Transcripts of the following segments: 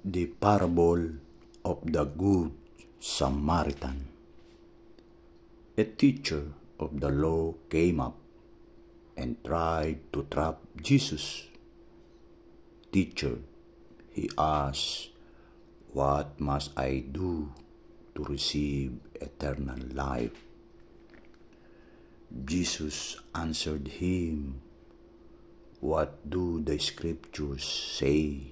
The Parable of the Good Samaritan. A teacher of the law came up and tried to trap Jesus. "Teacher," he asked, "what must I do to receive eternal life?" Jesus answered him, "What do the scriptures say?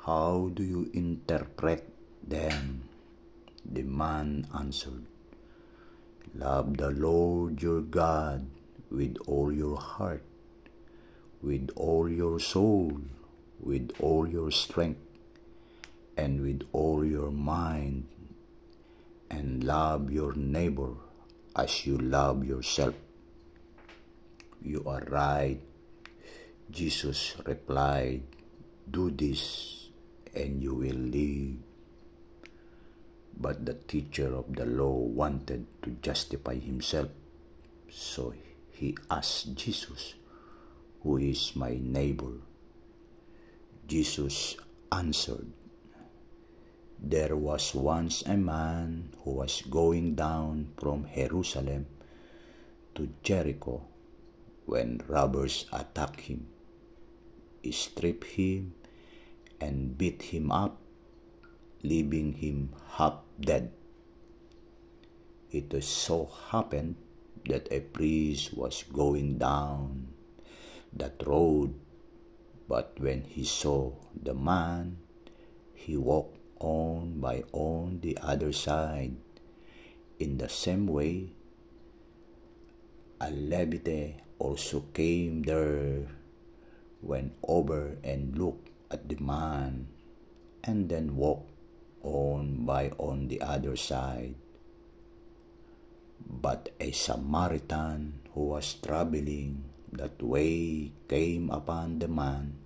How do you interpret them?" The man answered, "Love the Lord your God with all your heart, with all your soul, with all your strength, and with all your mind, and love your neighbor as you love yourself." "You are right," Jesus replied. "Do this and you will live." But the teacher of the law wanted to justify himself, so he asked Jesus, "Who is my neighbor?" Jesus answered, "There was once a man who was going down from Jerusalem to Jericho when robbers attacked him, stripped him, and beat him up, leaving him half dead. It so happened that a priest was going down that road, but when he saw the man, he walked on by on the other side. In the same way, a Levite also came there, went over and looked at the man, and then walked on by on the other side. But a Samaritan who was traveling that way came upon the man,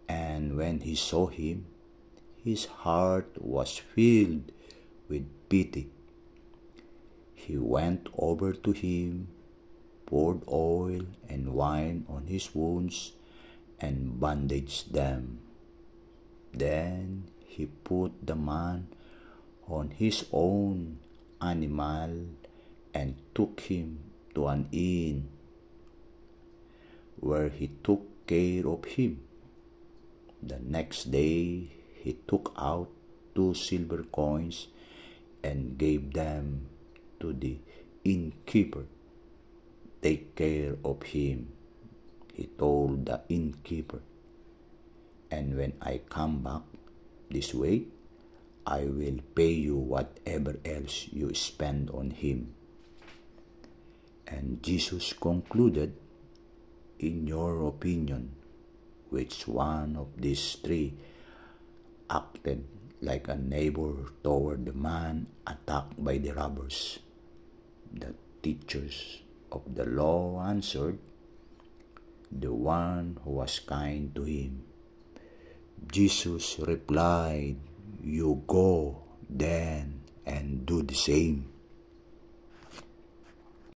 and when he saw him, his heart was filled with pity. He went over to him, poured oil and wine on his wounds, and bandaged them. Then he put the man on his own animal and took him to an inn, where he took care of him. The next day he took out 2 silver coins and gave them to the innkeeper. "Take care of him," he told the innkeeper, "and when I come back this way, I will pay you whatever else you spend on him." And Jesus concluded, "In your opinion, which one of these 3 acted like a neighbor toward the man attacked by the robbers?" The teachers of the law answered, "The one who was kind to him." Jesus replied, "You go then and do the same."